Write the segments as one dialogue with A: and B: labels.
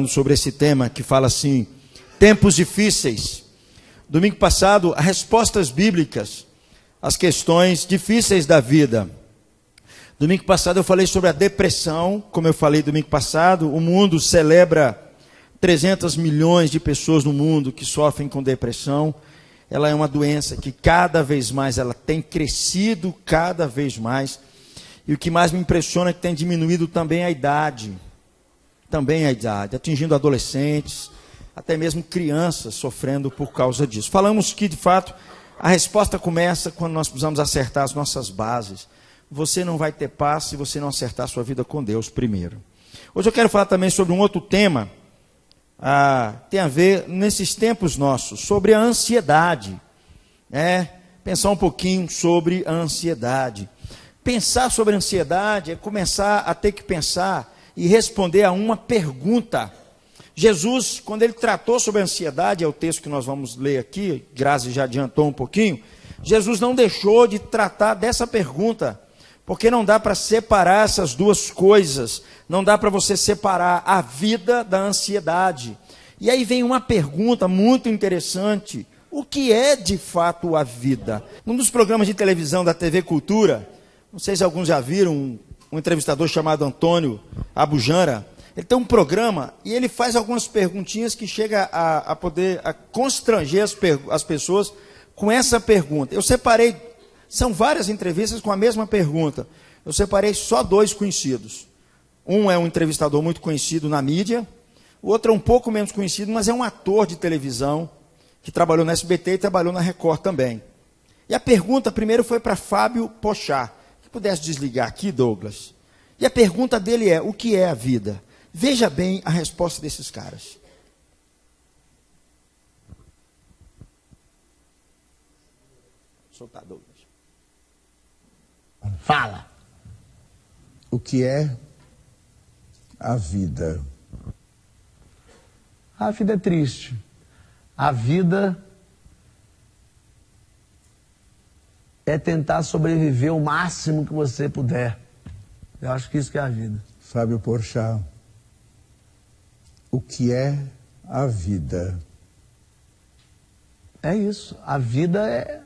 A: Sobre esse tema que fala assim, tempos difíceis. Domingo passado, as respostas bíblicas às questões difíceis da vida. Domingo passado eu falei sobre a depressão. Como eu falei domingo passado, o mundo celebra 300 milhões de pessoas no mundo que sofrem com depressão. Ela é uma doença que cada vez mais ela tem crescido, cada vez mais. E o que mais me impressiona é que tem diminuído também a idade. Atingindo adolescentes, até mesmo crianças sofrendo por causa disso. Falamos que, de fato, a resposta começa quando nós precisamos acertar as nossas bases. Você não vai ter paz se você não acertar a sua vida com Deus primeiro. Hoje eu quero falar também sobre um outro tema, tem a ver, nesses tempos nossos, sobre a ansiedade. Pensar um pouquinho sobre a ansiedade. Pensar sobre a ansiedade é começar a ter que pensar e responder a uma pergunta. Jesus, quando ele tratou sobre a ansiedade, é o texto que nós vamos ler aqui, Grazi já adiantou um pouquinho, Jesus não deixou de tratar dessa pergunta, porque não dá para separar essas duas coisas, não dá para você separar a vida da ansiedade. E aí vem uma pergunta muito interessante, o que é de fato a vida? Num dos programas de televisão da TV Cultura, não sei se alguns já viram, um entrevistador chamado Antônio Abujamra, ele tem um programa e ele faz algumas perguntinhas que chega a poder constranger as pessoas com essa pergunta. Eu separei, são várias entrevistas com a mesma pergunta, eu separei só 2 conhecidos. Um é um entrevistador muito conhecido na mídia, o outro é um pouco menos conhecido, mas é um ator de televisão que trabalhou na SBT e trabalhou na Record também. E a pergunta primeiro foi para Fábio Pochá. Pudesse desligar aqui, Douglas. E a pergunta dele é, o que é a vida? Veja bem a resposta desses caras. Vou soltar, Douglas.
B: Fala.
C: O que é a vida?
B: A vida é triste. A vida é tentar sobreviver o máximo que você puder. Eu acho que isso que é a vida.
C: Fábio Porchat, o que é a vida?
B: É isso. A vida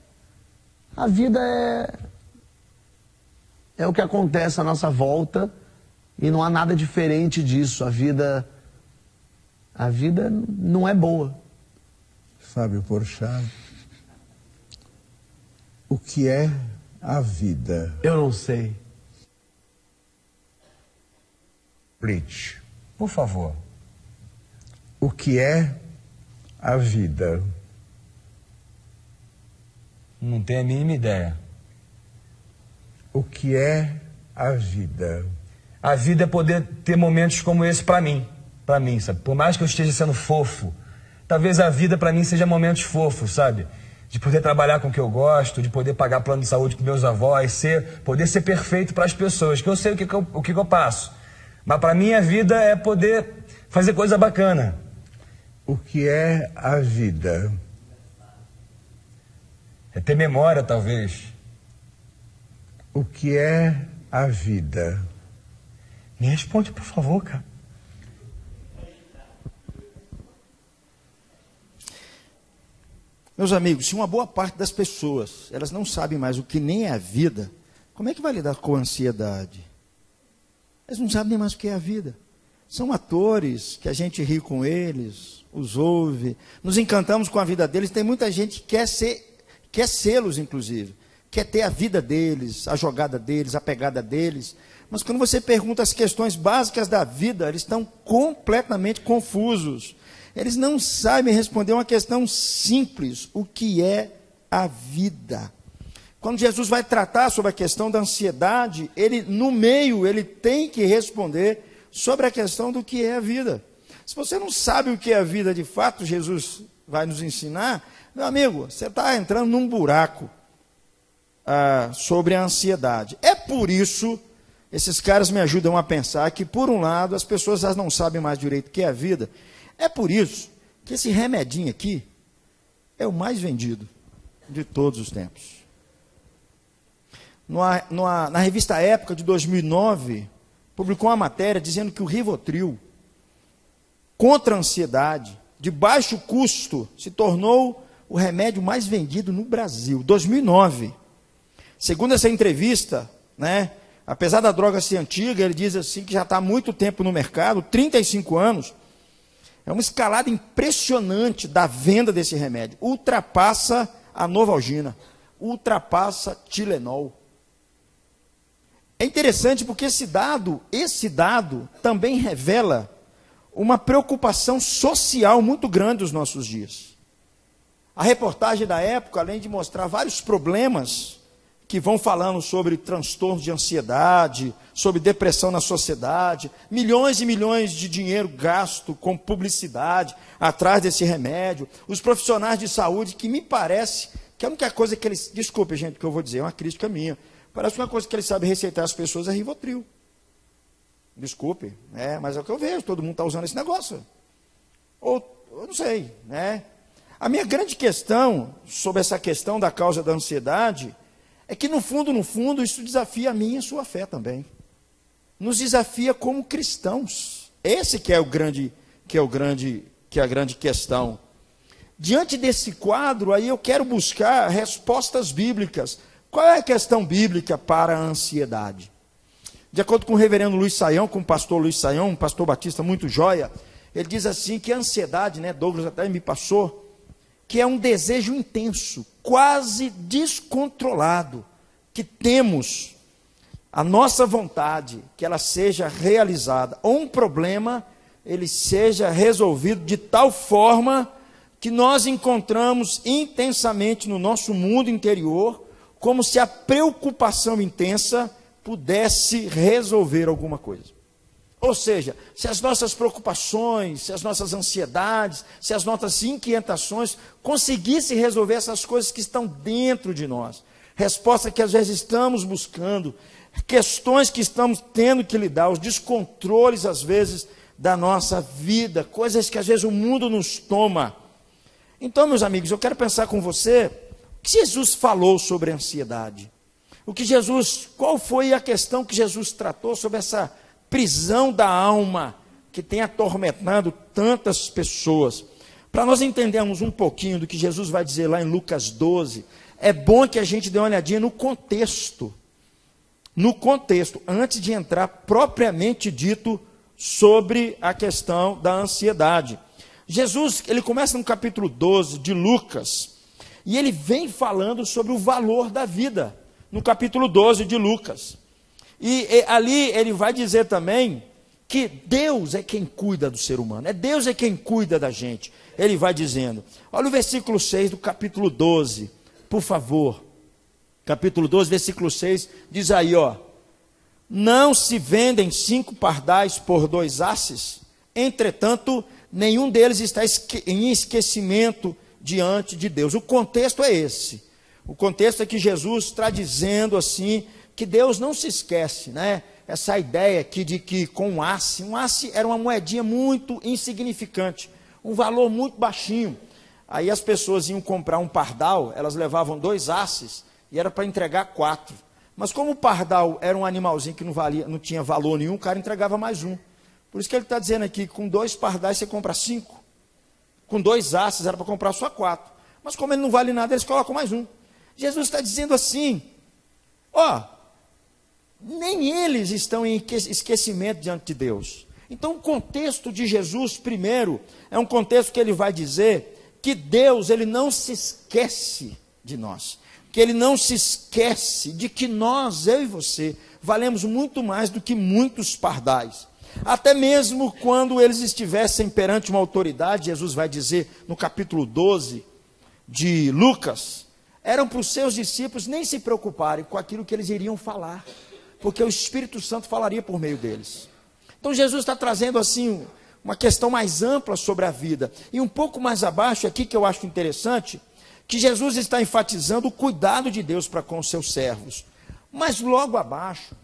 B: é o que acontece à nossa volta e não há nada diferente disso. A vida não é boa.
C: Fábio Porchat, o que é a vida?
B: Eu não sei.
D: Blitz, por favor.
C: O que é a vida?
D: Não tenho a mínima ideia.
C: O que é a vida?
D: A vida é poder ter momentos como esse pra mim, sabe? Por mais que eu esteja sendo fofo, talvez a vida pra mim seja momentos fofos, sabe? De poder trabalhar com o que eu gosto, de poder pagar plano de saúde para meus avós, poder ser perfeito para as pessoas, que eu sei o que eu passo. Mas para mim a vida é poder fazer coisa bacana.
C: O que é a vida?
D: É ter memória, talvez.
C: O que é a vida?
D: Me responde, por favor, cara.
A: Meus amigos, se uma boa parte das pessoas, elas não sabem mais o que nem é a vida, como é que vai lidar com a ansiedade? Eles não sabem nem mais o que é a vida. São atores que a gente ri com eles, os ouve, nos encantamos com a vida deles. Tem muita gente que quer sê-los, inclusive. Quer ter a vida deles, a jogada deles, a pegada deles. Mas quando você pergunta as questões básicas da vida, eles estão completamente confusos. Eles não sabem responder uma questão simples, o que é a vida. Quando Jesus vai tratar sobre a questão da ansiedade, no meio, ele tem que responder sobre a questão do que é a vida. Se você não sabe o que é a vida de fato, Jesus vai nos ensinar, meu amigo, você está entrando num buraco sobre a ansiedade. É por isso, esses caras me ajudam a pensar que, por um lado, as pessoas elas não sabem mais direito o que é a vida. É por isso que esse remedinho aqui é o mais vendido de todos os tempos. Na revista Época, de 2009, publicou uma matéria dizendo que o Rivotril contra a ansiedade, de baixo custo, se tornou o remédio mais vendido no Brasil. 2009. Segundo essa entrevista, né, apesar da droga ser antiga, ele diz assim que já está há muito tempo no mercado, 35 anos. É uma escalada impressionante da venda desse remédio. Ultrapassa a Novalgina, ultrapassa Tilenol. É interessante porque esse dado também revela uma preocupação social muito grande dos nossos dias. A reportagem da época, além de mostrar vários problemas que vão falando sobre transtornos de ansiedade, sobre depressão na sociedade, milhões e milhões de dinheiro gasto com publicidade atrás desse remédio, os profissionais de saúde, que me parece que a única coisa que eles... Desculpe, gente, que eu vou dizer, é uma crítica minha. Parece que uma coisa que eles sabem receitar as pessoas é Rivotril. Desculpe, mas é o que eu vejo, todo mundo está usando esse negócio. Ou, eu não sei, né? A minha grande questão sobre essa questão da causa da ansiedade é que, no fundo, isso desafia a minha e a sua fé também. Nos desafia como cristãos. Esse que é a grande questão. Diante desse quadro, aí eu quero buscar respostas bíblicas. Qual é a questão bíblica para a ansiedade? De acordo com o reverendo Luiz Saião, com o pastor Luiz Saião, um pastor batista muito joia, ele diz assim que a ansiedade, né, Douglas até me passou, que é um desejo intenso, quase descontrolado, que temos a nossa vontade, que ela seja realizada, ou um problema, ele seja resolvido de tal forma que nós encontramos intensamente no nosso mundo interior, como se a preocupação intensa pudesse resolver alguma coisa. Ou seja, se as nossas preocupações, se as nossas ansiedades, se as nossas inquietações conseguissem resolver essas coisas que estão dentro de nós, resposta que às vezes estamos buscando, questões que estamos tendo que lidar, os descontroles às vezes da nossa vida, coisas que às vezes o mundo nos toma. Então, meus amigos, eu quero pensar com você o que Jesus falou sobre a ansiedade. Qual foi a questão que Jesus tratou sobre essa prisão da alma que tem atormentado tantas pessoas? Para nós entendermos um pouquinho do que Jesus vai dizer lá em Lucas 12, é bom que a gente dê uma olhadinha no contexto, antes de entrar propriamente dito sobre a questão da ansiedade. Jesus, ele começa no capítulo 12 de Lucas, e ele vem falando sobre o valor da vida, no capítulo 12 de Lucas. E ali ele vai dizer também que Deus é quem cuida do ser humano, Deus é quem cuida da gente. Ele vai dizendo, olha o versículo 6 do capítulo 12, por favor. Capítulo 12, versículo 6, diz aí, não se vendem 5 pardais por 2 asses, entretanto, nenhum deles está em esquecimento diante de Deus. O contexto é esse. O contexto é que Jesus está dizendo assim, que Deus não se esquece, né? Essa ideia aqui de que com um asse era uma moedinha muito insignificante, um valor muito baixinho. Aí as pessoas iam comprar um pardal, elas levavam 2 asses e era para entregar 4. Mas como o pardal era um animalzinho que não tinha valor nenhum, o cara entregava mais um. Por isso que ele está dizendo aqui, com 2 pardais você compra 5. Com 2 asses era para comprar só 4. Mas como ele não vale nada, eles colocam mais um. Jesus está dizendo assim, nem eles estão em esquecimento diante de Deus. Então o contexto de Jesus, primeiro, é um contexto que ele vai dizer que Deus, ele não se esquece de nós, que ele não se esquece de que nós, eu e você, valemos muito mais do que muitos pardais. Até mesmo quando eles estivessem perante uma autoridade, Jesus vai dizer no capítulo 12 de Lucas, eram para os seus discípulos nem se preocuparem com aquilo que eles iriam falar, porque o Espírito Santo falaria por meio deles. Então Jesus está trazendo assim uma questão mais ampla sobre a vida. E um pouco mais abaixo aqui, que eu acho interessante, que Jesus está enfatizando o cuidado de Deus para com os seus servos. Mas logo abaixo,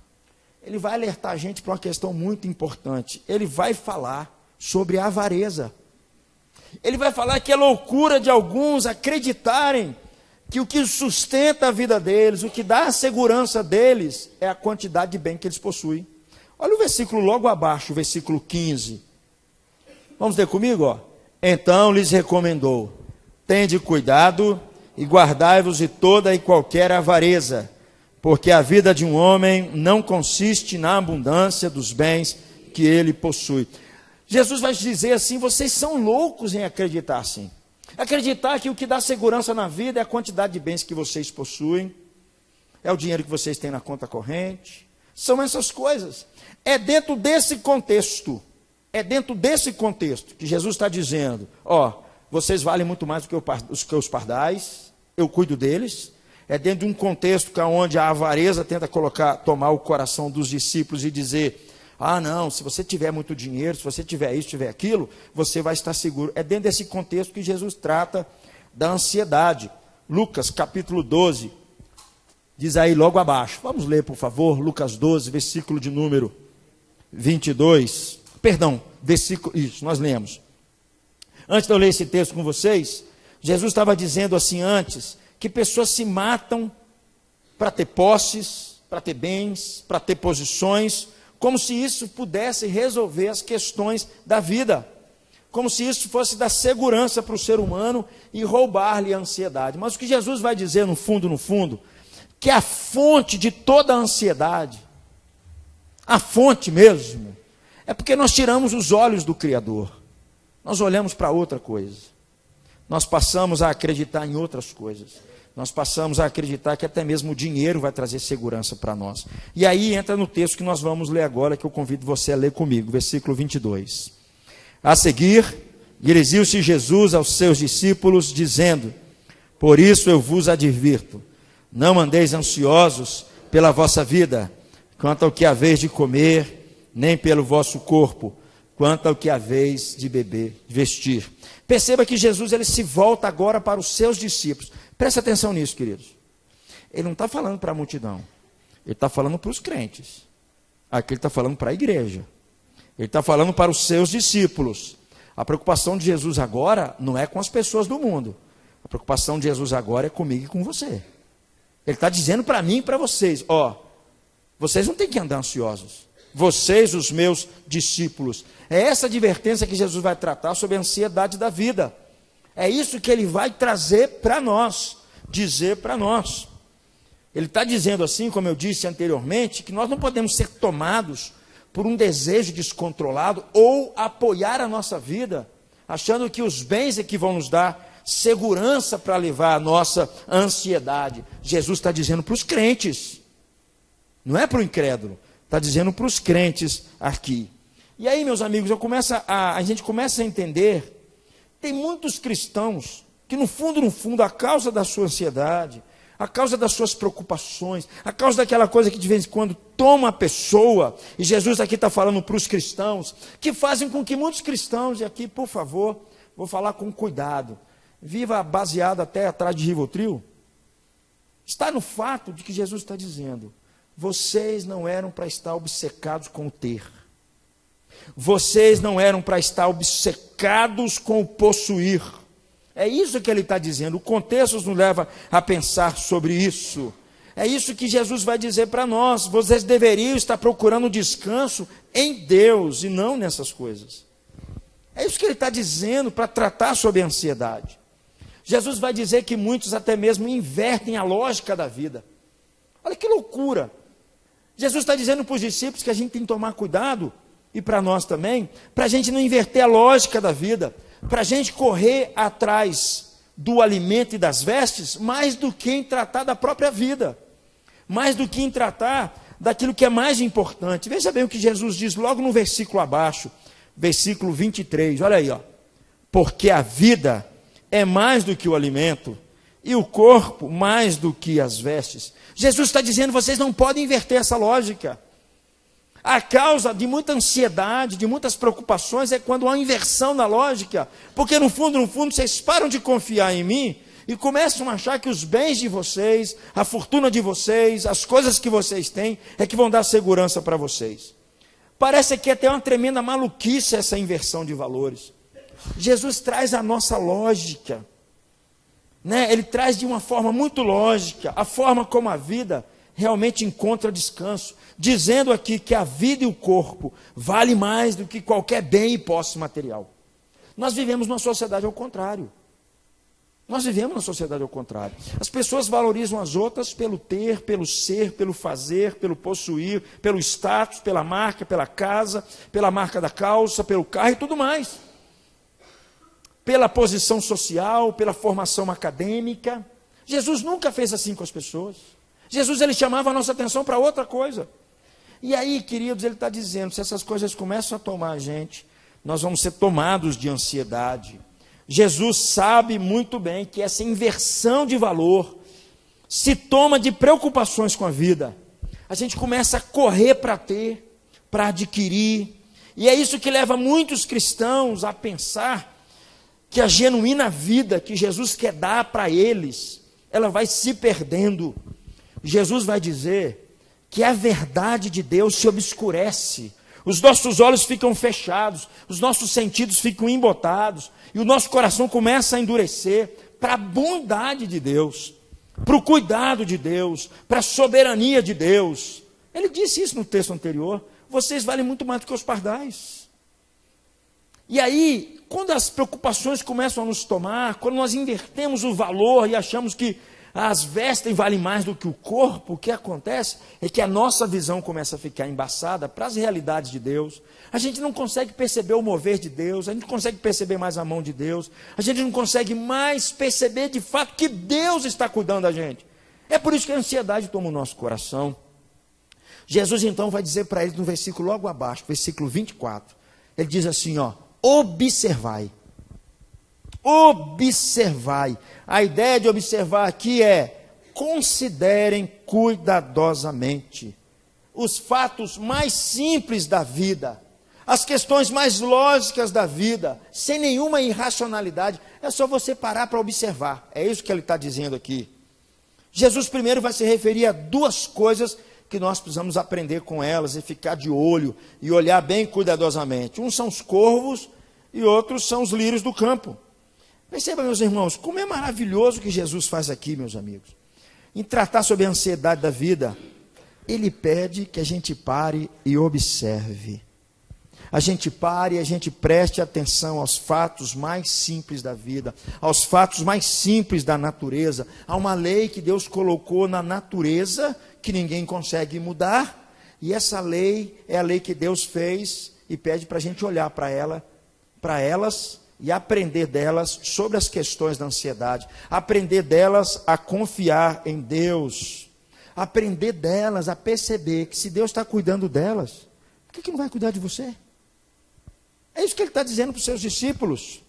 A: ele vai alertar a gente para uma questão muito importante. Ele vai falar sobre a avareza. Ele vai falar que é loucura de alguns acreditarem que o que sustenta a vida deles, o que dá a segurança deles, é a quantidade de bem que eles possuem. Olha o versículo logo abaixo, o versículo 15. Vamos ler comigo, ó. Então lhes recomendou: tende cuidado e guardai-vos de toda e qualquer avareza, porque a vida de um homem não consiste na abundância dos bens que ele possui. Jesus vai dizer assim: vocês são loucos em acreditar assim. Acreditar que o que dá segurança na vida é a quantidade de bens que vocês possuem, é o dinheiro que vocês têm na conta corrente, são essas coisas. É dentro desse contexto que Jesus está dizendo: ó, vocês valem muito mais do que os pardais, eu cuido deles. É dentro de um contexto onde a avareza tenta tomar o coração dos discípulos e dizer: ah, não, se você tiver muito dinheiro, se você tiver isso, tiver aquilo, você vai estar seguro. É dentro desse contexto que Jesus trata da ansiedade. Lucas capítulo 12, diz aí logo abaixo. Vamos ler, por favor, Lucas 12, versículo de número 22. Perdão, versículo, isso, nós lemos. Antes de eu ler esse texto com vocês, Jesus estava dizendo assim antes, que pessoas se matam para ter posses, para ter bens, para ter posições, como se isso pudesse resolver as questões da vida, como se isso fosse dar segurança para o ser humano e roubar-lhe a ansiedade. Mas o que Jesus vai dizer no fundo, que a fonte de toda a ansiedade, a fonte mesmo, é porque nós tiramos os olhos do Criador, nós olhamos para outra coisa, nós passamos a acreditar em outras coisas. Nós passamos a acreditar que até mesmo o dinheiro vai trazer segurança para nós. E aí entra no texto que nós vamos ler agora, que eu convido você a ler comigo, versículo 22. A seguir, dirigiu-se Jesus aos seus discípulos, dizendo: por isso eu vos advirto, não andeis ansiosos pela vossa vida, quanto ao que haveis de comer, nem pelo vosso corpo, quanto ao que haveis de beber, vestir. Perceba que Jesus ele se volta agora para os seus discípulos. Presta atenção nisso, queridos. Ele não está falando para a multidão. Ele está falando para os crentes. Aqui ele está falando para a igreja. Ele está falando para os seus discípulos. A preocupação de Jesus agora não é com as pessoas do mundo. A preocupação de Jesus agora é comigo e com você. Ele está dizendo para mim e para vocês: ó, vocês não têm que andar ansiosos. Vocês, os meus discípulos. É essa advertência que Jesus vai tratar sobre a ansiedade da vida. É isso que ele vai trazer para nós, dizer para nós. Ele está dizendo assim, como eu disse anteriormente, que nós não podemos ser tomados por um desejo descontrolado ou apoiar a nossa vida, achando que os bens é que vão nos dar segurança para levar a nossa ansiedade. Jesus está dizendo para os crentes, não é para o incrédulo, está dizendo para os crentes aqui. E aí, meus amigos, a gente começa a entender. Tem muitos cristãos que no fundo, a causa da sua ansiedade, a causa das suas preocupações, a causa daquela coisa que de vez em quando toma a pessoa, e Jesus aqui está falando para os cristãos, que fazem com que muitos cristãos, e aqui, por favor, vou falar com cuidado, viva baseado até atrás de Rivotril, está no fato de que Jesus está dizendo: vocês não eram para estar obcecados com o ter. Vocês não eram para estar obcecados com o possuir. É isso que ele está dizendo. O contexto nos leva a pensar sobre isso. É isso que Jesus vai dizer para nós. Vocês deveriam estar procurando descanso em Deus e não nessas coisas. É isso que ele está dizendo para tratar sobre a ansiedade. Jesus vai dizer que muitos até mesmo invertem a lógica da vida. Olha que loucura. Jesus está dizendo para os discípulos que a gente tem que tomar cuidado, e para nós também, para a gente não inverter a lógica da vida, para a gente correr atrás do alimento e das vestes, mais do que em tratar da própria vida, mais do que em tratar daquilo que é mais importante. Veja bem o que Jesus diz logo no versículo abaixo, versículo 23, olha aí, ó. Porque a vida é mais do que o alimento, e o corpo mais do que as vestes. Jesus está dizendo: vocês não podem inverter essa lógica. A causa de muita ansiedade, de muitas preocupações, é quando há uma inversão na lógica, porque no fundo, vocês param de confiar em mim e começam a achar que os bens de vocês, a fortuna de vocês, as coisas que vocês têm, é que vão dar segurança para vocês. Parece que é até uma tremenda maluquice essa inversão de valores. Jesus traz a nossa lógica, né? Ele traz de uma forma muito lógica, a forma como a vida realmente encontra descanso, dizendo aqui que a vida e o corpo vale mais do que qualquer bem e posse material. Nós vivemos numa sociedade ao contrário. Nós vivemos numa sociedade ao contrário. As pessoas valorizam as outras pelo ter, pelo ser, pelo fazer, pelo possuir, pelo status, pela marca, pela casa, pela marca da calça, pelo carro e tudo mais. Pela posição social, pela formação acadêmica. Jesus nunca fez assim com as pessoas. Jesus, ele chamava a nossa atenção para outra coisa. E aí, queridos, ele está dizendo, se essas coisas começam a tomar a gente, nós vamos ser tomados de ansiedade. Jesus sabe muito bem que essa inversão de valor se toma de preocupações com a vida. A gente começa a correr para ter, para adquirir, e é isso que leva muitos cristãos a pensar que a genuína vida que Jesus quer dar para eles, ela vai se perdendo. Jesus vai dizer que a verdade de Deus se obscurece, os nossos olhos ficam fechados, os nossos sentidos ficam embotados, e o nosso coração começa a endurecer para a bondade de Deus, para o cuidado de Deus, para a soberania de Deus. Ele disse isso no texto anterior: vocês valem muito mais do que os pardais. E aí, quando as preocupações começam a nos tomar, quando nós invertemos o valor e achamos que as vestes valem mais do que o corpo, o que acontece é que a nossa visão começa a ficar embaçada para as realidades de Deus. A gente não consegue perceber o mover de Deus, a gente não consegue perceber mais a mão de Deus, a gente não consegue mais perceber de fato que Deus está cuidando da gente. É por isso que a ansiedade toma o nosso coração. Jesus então vai dizer para eles no versículo logo abaixo, versículo 24, ele diz assim, ó: observai. Observai. A ideia de observar aqui é: considerem cuidadosamente os fatos mais simples da vida, as questões mais lógicas da vida, sem nenhuma irracionalidade. É só você parar para observar. É isso que ele está dizendo aqui. Jesus primeiro vai se referir a duas coisas que nós precisamos aprender com elas e ficar de olho e olhar bem cuidadosamente. Um são os corvos e outros são os lírios do campo. Perceba, meus irmãos, como é maravilhoso o que Jesus faz aqui, meus amigos. Em tratar sobre a ansiedade da vida, ele pede que a gente pare e observe. A gente pare e a gente preste atenção aos fatos mais simples da vida, aos fatos mais simples da natureza. Há uma lei que Deus colocou na natureza que ninguém consegue mudar, e essa lei é a lei que Deus fez e pede para a gente olhar para elas e aprender delas sobre as questões da ansiedade, aprender delas a confiar em Deus, aprender delas a perceber que se Deus está cuidando delas, por que não vai cuidar de você? É isso que ele está dizendo para os seus discípulos.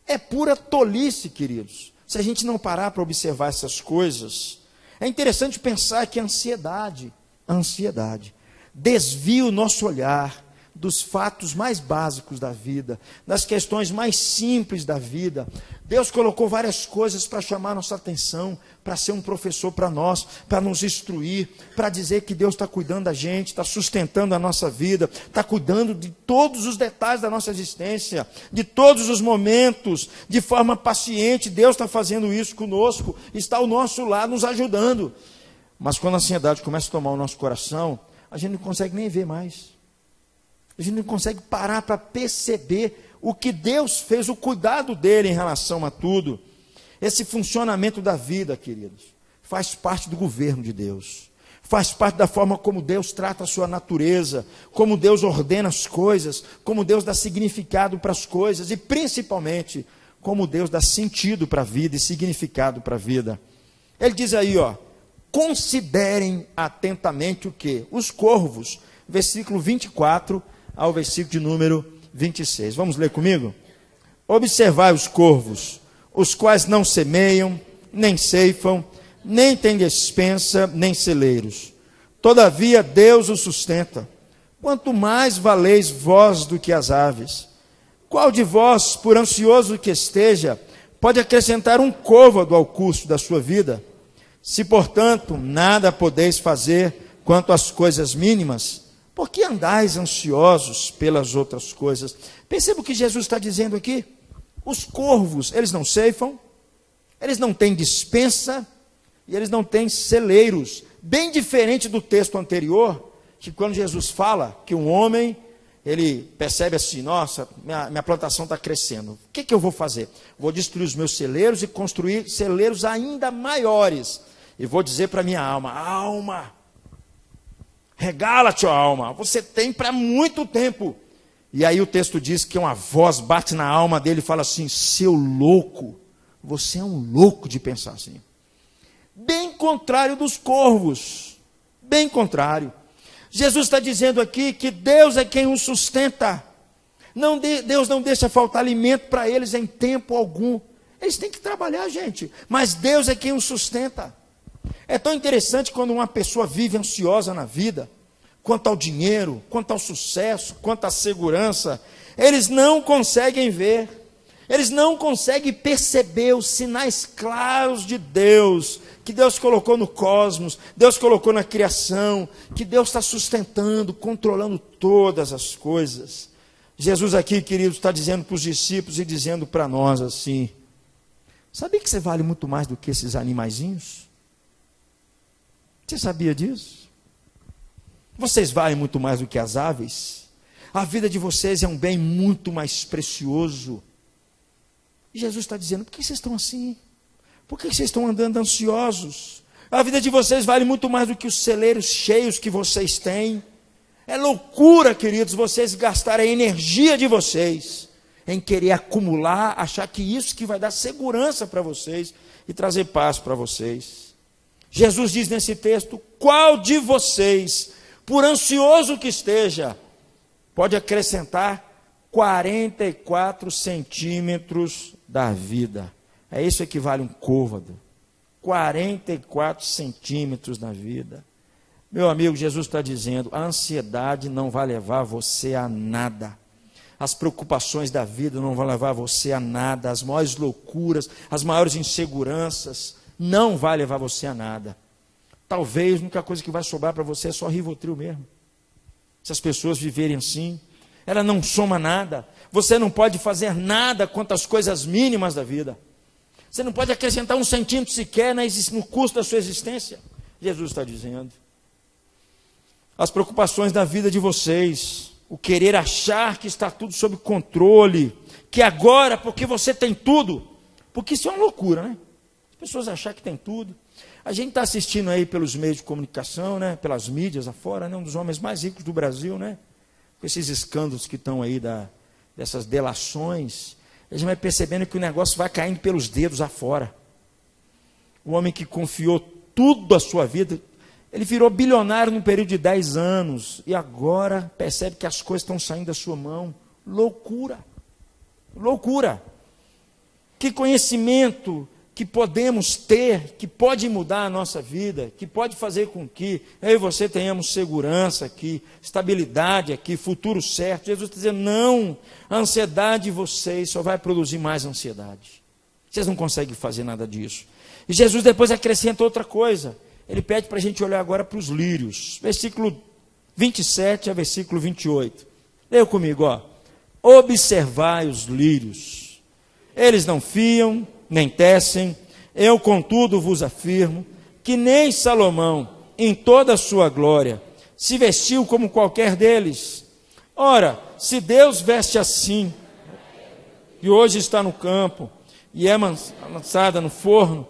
A: É pura tolice, queridos, se a gente não parar para observar essas coisas. É interessante pensar que a ansiedade desvia o nosso olhar dos fatos mais básicos da vida, das questões mais simples da vida. Deus colocou várias coisas para chamar nossa atenção, para ser um professor para nós, para nos instruir, para dizer que Deus está cuidando da gente, está sustentando a nossa vida, está cuidando de todos os detalhes da nossa existência, de todos os momentos, de forma paciente. Deus está fazendo isso conosco, está ao nosso lado nos ajudando. Mas quando a ansiedade começa a tomar o nosso coração, a gente não consegue nem ver mais. A gente não consegue parar para perceber o que Deus fez, o cuidado dele em relação a tudo. Esse funcionamento da vida, queridos, faz parte do governo de Deus. Faz parte da forma como Deus trata a sua natureza, como Deus ordena as coisas, como Deus dá significado para as coisas e principalmente como Deus dá sentido para a vida e significado para a vida. Ele diz aí, ó: considerem atentamente o quê? Os corvos, versículo 24 ao versículo de número 26. Vamos ler comigo? Observai os corvos, os quais não semeiam, nem ceifam, nem têm despensa, nem celeiros. Todavia Deus os sustenta. Quanto mais valeis vós do que as aves. Qual de vós, por ansioso que esteja, pode acrescentar um côvado ao custo da sua vida? Se, portanto, nada podeis fazer quanto às coisas mínimas, por que andais ansiosos pelas outras coisas? Perceba o que Jesus está dizendo aqui. Os corvos, eles não ceifam, eles não têm despensa e eles não têm celeiros. Bem diferente do texto anterior, que quando Jesus fala que um homem ele percebe assim, nossa, minha plantação está crescendo. O que eu vou fazer? Vou destruir os meus celeiros e construir celeiros ainda maiores. E vou dizer para minha alma, alma, regala-te, ó alma, você tem para muito tempo. E aí o texto diz que uma voz bate na alma dele e fala assim, seu louco, você é um louco de pensar assim. Bem contrário dos corvos, bem contrário. Jesus está dizendo aqui que Deus é quem os sustenta. Deus não deixa faltar alimento para eles em tempo algum. Eles têm que trabalhar, gente, mas Deus é quem os sustenta. É tão interessante quando uma pessoa vive ansiosa na vida, quanto ao dinheiro, quanto ao sucesso, quanto à segurança, eles não conseguem ver, eles não conseguem perceber os sinais claros de Deus, que Deus colocou no cosmos, Deus colocou na criação, que Deus está sustentando, controlando todas as coisas. Jesus aqui, queridos, está dizendo para os discípulos e dizendo para nós assim, sabia que você vale muito mais do que esses animaizinhos? Você sabia disso? Vocês valem muito mais do que as aves. A vida de vocês é um bem muito mais precioso. E Jesus está dizendo, por que vocês estão assim? Por que vocês estão andando ansiosos? A vida de vocês vale muito mais do que os celeiros cheios que vocês têm. É loucura, queridos, vocês gastarem a energia de vocês em querer acumular, achar que isso que vai dar segurança para vocês e trazer paz para vocês. Jesus diz nesse texto, qual de vocês, por ansioso que esteja, pode acrescentar 44 centímetros da vida? É isso que equivale a um côvado. 44 centímetros na vida. Meu amigo, Jesus está dizendo, a ansiedade não vai levar você a nada. As preocupações da vida não vão levar você a nada. As maiores loucuras, as maiores inseguranças, não vai levar você a nada. Talvez a única coisa que vai sobrar para você é só Rivotril mesmo. Se as pessoas viverem assim, ela não soma nada. Você não pode fazer nada quanto às coisas mínimas da vida. Você não pode acrescentar 1 centímetro sequer no custo da sua existência. Jesus está dizendo. As preocupações da vida de vocês, o querer achar que está tudo sob controle, que agora, porque você tem tudo, porque isso é uma loucura, né? As pessoas achar que tem tudo. A gente está assistindo aí pelos meios de comunicação, né? Pelas mídias afora, né? Um dos homens mais ricos do Brasil, né? Com esses escândalos que estão aí, dessas delações, a gente vai percebendo que o negócio vai caindo pelos dedos afora. O homem que confiou tudo a sua vida, ele virou bilionário num período de 10 anos, e agora percebe que as coisas estão saindo da sua mão. Loucura, loucura. Que conhecimento que podemos ter, que pode mudar a nossa vida, que pode fazer com que eu e você tenhamos segurança aqui, estabilidade aqui, futuro certo. Jesus está dizendo, não, a ansiedade de vocês só vai produzir mais ansiedade. Vocês não conseguem fazer nada disso. E Jesus depois acrescenta outra coisa. Ele pede para a gente olhar agora para os lírios. Versículo 27 a versículo 28. Leia comigo, ó. Observai os lírios. Eles não fiam, nem tecem. Eu, contudo, vos afirmo que nem Salomão, em toda a sua glória, se vestiu como qualquer deles. Ora, se Deus veste assim, e hoje está no campo, e é lançada no forno,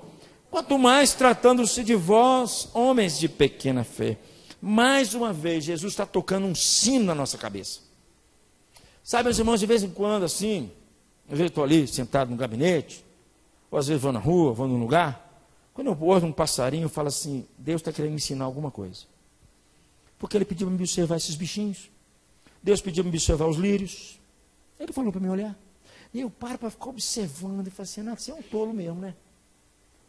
A: quanto mais tratando-se de vós, homens de pequena fé. Mais uma vez, Jesus está tocando um sino na nossa cabeça. Sabe, meus irmãos, de vez em quando, assim, às vezes estou ali sentado no gabinete, ou às vezes vou na rua, vou num lugar, quando eu ouço um passarinho, eu falo assim, Deus está querendo me ensinar alguma coisa. Porque Ele pediu para me observar esses bichinhos. Deus pediu para me observar os lírios. Ele falou para me olhar. E eu paro para ficar observando e falo assim, você é um tolo mesmo, né?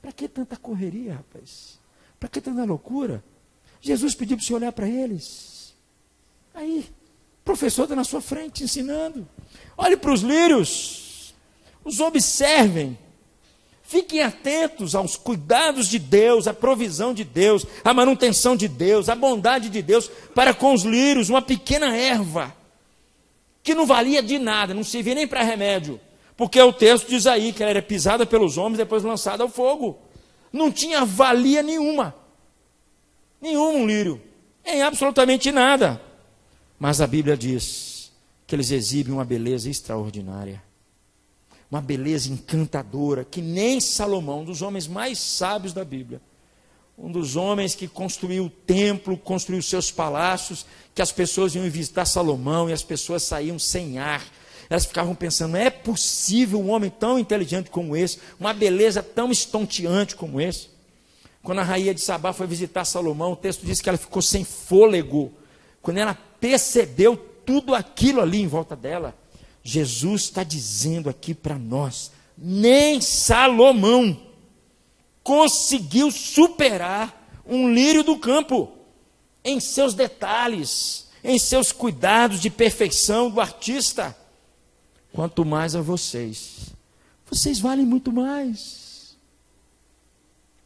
A: Para que tanta correria, rapaz? Para que tanta loucura? Jesus pediu para você olhar para eles. Aí, o professor está na sua frente ensinando. Olhe para os lírios. Os observem. Fiquem atentos aos cuidados de Deus, à provisão de Deus, à manutenção de Deus, à bondade de Deus para com os lírios, uma pequena erva que não valia de nada, não servia nem para remédio. Porque o texto diz aí que ela era pisada pelos homens, depois lançada ao fogo. Não tinha valia nenhuma. Nenhum lírio. Em absolutamente nada. Mas a Bíblia diz que eles exibem uma beleza extraordinária, uma beleza encantadora, que nem Salomão, um dos homens mais sábios da Bíblia, um dos homens que construiu o templo, construiu seus palácios, que as pessoas iam visitar Salomão e as pessoas saíam sem ar. Elas ficavam pensando, é possível um homem tão inteligente como esse, uma beleza tão estonteante como esse? Quando a rainha de Sabá foi visitar Salomão, o texto diz que ela ficou sem fôlego. Quando ela percebeu tudo aquilo ali em volta dela, Jesus está dizendo aqui para nós, nem Salomão conseguiu superar um lírio do campo, em seus detalhes, em seus cuidados de perfeição do artista. Quanto mais a vocês, vocês valem muito mais.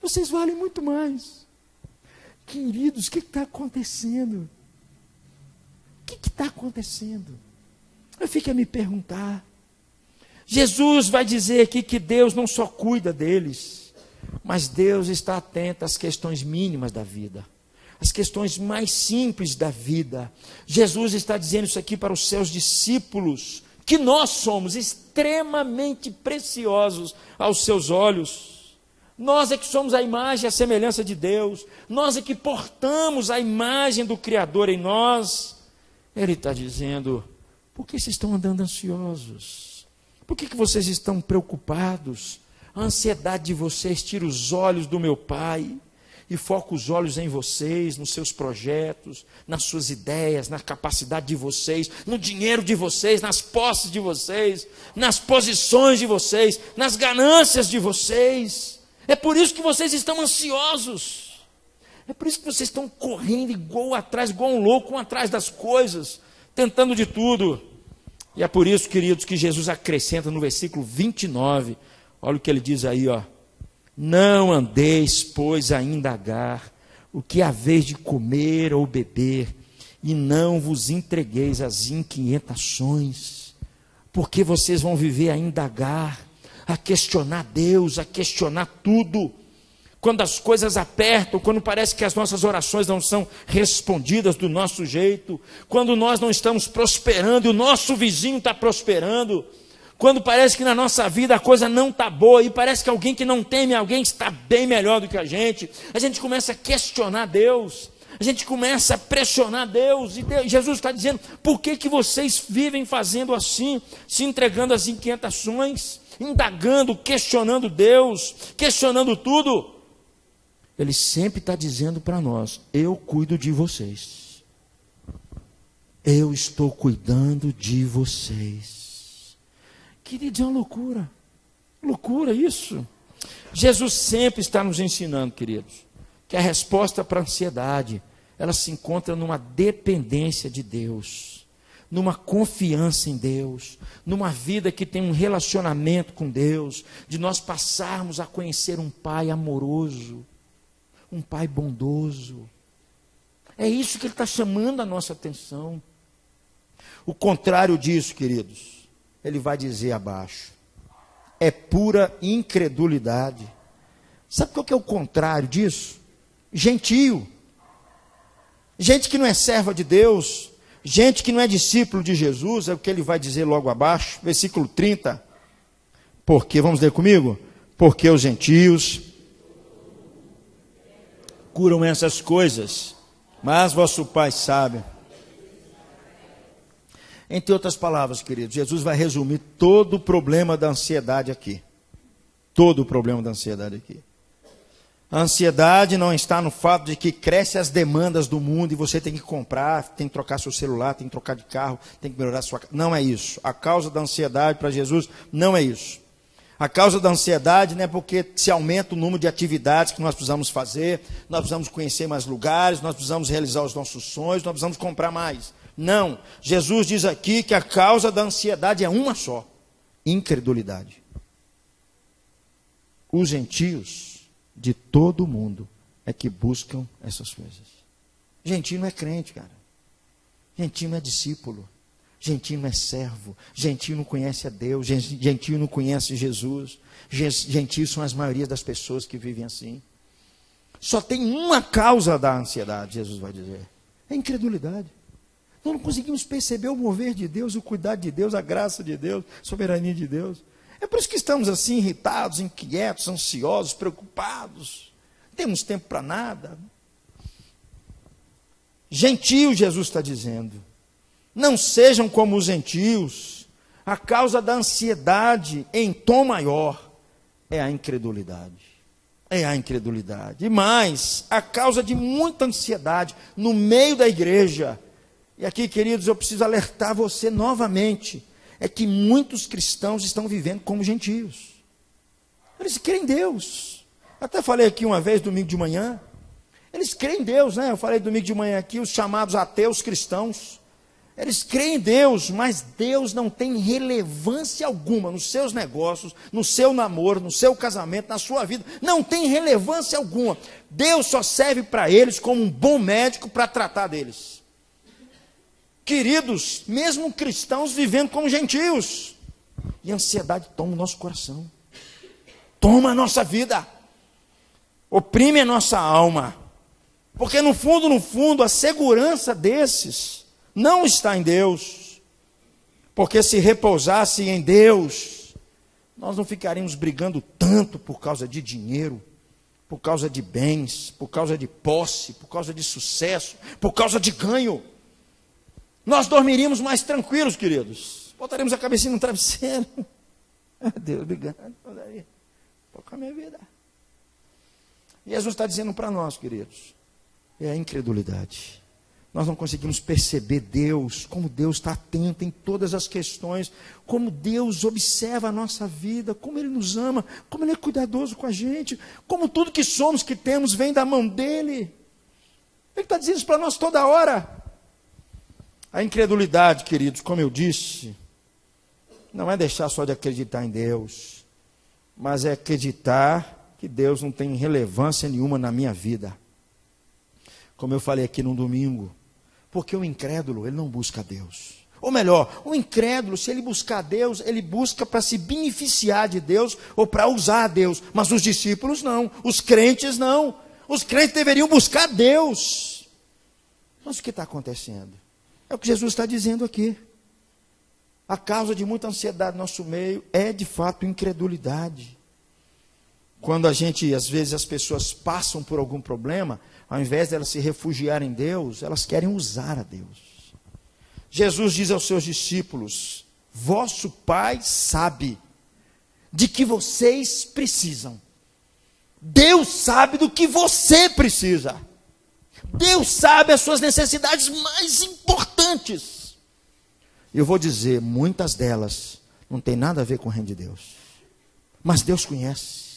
A: Vocês valem muito mais. Queridos, o que está acontecendo? O que está acontecendo? Eu fico a me perguntar. Jesus vai dizer aqui que Deus não só cuida deles, mas Deus está atento às questões mínimas da vida, as questões mais simples da vida. Jesus está dizendo isso aqui para os seus discípulos, que nós somos extremamente preciosos aos seus olhos. Nós é que somos a imagem e a semelhança de Deus, nós é que portamos a imagem do Criador em nós. Ele está dizendo, por que vocês estão andando ansiosos? Por que vocês estão preocupados? A ansiedade de vocês tira os olhos do meu Pai e foca os olhos em vocês, nos seus projetos, nas suas ideias, na capacidade de vocês, no dinheiro de vocês, nas posses de vocês, nas posições de vocês, nas ganâncias de vocês. É por isso que vocês estão ansiosos. É por isso que vocês estão correndo igual um louco, atrás das coisas, tentando de tudo. E é por isso, queridos, que Jesus acrescenta no versículo 29, olha o que ele diz aí, ó. Não andeis, pois, a indagar o que haveis de comer ou beber, e não vos entregueis às inquietações, porque vocês vão viver a indagar, a questionar Deus, a questionar tudo. Quando as coisas apertam, quando parece que as nossas orações não são respondidas do nosso jeito, quando nós não estamos prosperando e o nosso vizinho está prosperando, quando parece que na nossa vida a coisa não está boa e parece que alguém que não teme alguém está bem melhor do que a gente começa a questionar Deus, a gente começa a pressionar Deus, e Jesus está dizendo, por que vocês vivem fazendo assim, se entregando às inquietações, indagando, questionando Deus, questionando tudo? Ele sempre está dizendo para nós, eu cuido de vocês, eu estou cuidando de vocês. Queridos, é uma loucura isso. Jesus sempre está nos ensinando, queridos, que a resposta para a ansiedade, ela se encontra numa dependência de Deus, numa confiança em Deus, numa vida que tem um relacionamento com Deus, de nós passarmos a conhecer um Pai amoroso, um Pai bondoso. É isso que Ele está chamando a nossa atenção. O contrário disso, queridos, Ele vai dizer abaixo, é pura incredulidade. Sabe qual que é o contrário disso? Gentio. Gente que não é serva de Deus, gente que não é discípulo de Jesus, é o que ele vai dizer logo abaixo, versículo 30. Porque, vamos ler comigo? Porque os gentios curam essas coisas, mas vosso Pai sabe. Entre outras palavras, queridos, Jesus vai resumir todo o problema da ansiedade aqui. Todo o problema da ansiedade aqui. A ansiedade não está no fato de que crescem as demandas do mundo e você tem que comprar, tem que trocar seu celular, tem que trocar de carro, tem que melhorar sua casa. Não é isso. A causa da ansiedade para Jesus não é isso. A causa da ansiedade não é porque se aumenta o número de atividades que nós precisamos fazer, nós precisamos conhecer mais lugares, nós precisamos realizar os nossos sonhos, nós precisamos comprar mais. Não. Jesus diz aqui que a causa da ansiedade é uma só: incredulidade. Os gentios de todo o mundo é que buscam essas coisas. Gentio não é crente, cara. Gentio não é discípulo. Gentio não é servo. Gentio não conhece a Deus. Gentio não conhece Jesus. Gentios são as maiorias das pessoas que vivem assim. Só tem uma causa da ansiedade, Jesus vai dizer: é incredulidade. Nós não conseguimos perceber o mover de Deus, o cuidado de Deus, a graça de Deus, a soberania de Deus. É por isso que estamos assim, irritados, inquietos, ansiosos, preocupados. Não temos tempo para nada. Gentios, Jesus está dizendo. Não sejam como os gentios. A causa da ansiedade, em tom maior, é a incredulidade. É a incredulidade. E mais, a causa de muita ansiedade no meio da igreja. E aqui, queridos, eu preciso alertar você novamente. É que muitos cristãos estão vivendo como gentios. Eles creem em Deus. Até falei aqui uma vez, domingo de manhã. Eles creem em Deus, né? Eu falei domingo de manhã aqui, os chamados ateus cristãos. Eles creem em Deus, mas Deus não tem relevância alguma nos seus negócios, no seu namoro, no seu casamento, na sua vida. Não tem relevância alguma. Deus só serve para eles como um bom médico para tratar deles. Queridos, mesmo cristãos vivendo como gentios. E a ansiedade toma o nosso coração. Toma a nossa vida. Oprime a nossa alma. Porque no fundo, a segurança desses não está em Deus. Porque se repousasse em Deus, nós não ficaríamos brigando tanto por causa de dinheiro, por causa de bens, por causa de posse, por causa de sucesso, por causa de ganho. Nós dormiríamos mais tranquilos, queridos. Botaríamos a cabecinha no travesseiro. Deus, obrigado. Vou com a minha vida. Jesus está dizendo para nós, queridos, é a incredulidade. Nós não conseguimos perceber Deus, como Deus está atento em todas as questões, como Deus observa a nossa vida, como Ele nos ama, como Ele é cuidadoso com a gente, como tudo que somos, que temos, vem da mão dEle. Ele está dizendo isso para nós toda hora. A incredulidade, queridos, como eu disse, não é deixar só de acreditar em Deus, mas é acreditar que Deus não tem relevância nenhuma na minha vida. Como eu falei aqui no domingo, porque o incrédulo, ele não busca Deus. Ou melhor, o incrédulo, se ele buscar Deus, ele busca para se beneficiar de Deus ou para usar Deus. Mas os discípulos não, os crentes não. Os crentes deveriam buscar Deus. Mas o que está acontecendo? É o que Jesus está dizendo aqui. A causa de muita ansiedade no nosso meio é, de fato, incredulidade. Quando às vezes as pessoas passam por algum problema, ao invés de elas se refugiarem em Deus, elas querem usar a Deus. Jesus diz aos seus discípulos: vosso Pai sabe de que vocês precisam. Deus sabe do que você precisa. Deus sabe as suas necessidades mais importantes. Eu vou dizer, muitas delas não tem nada a ver com o reino de Deus. Mas Deus conhece.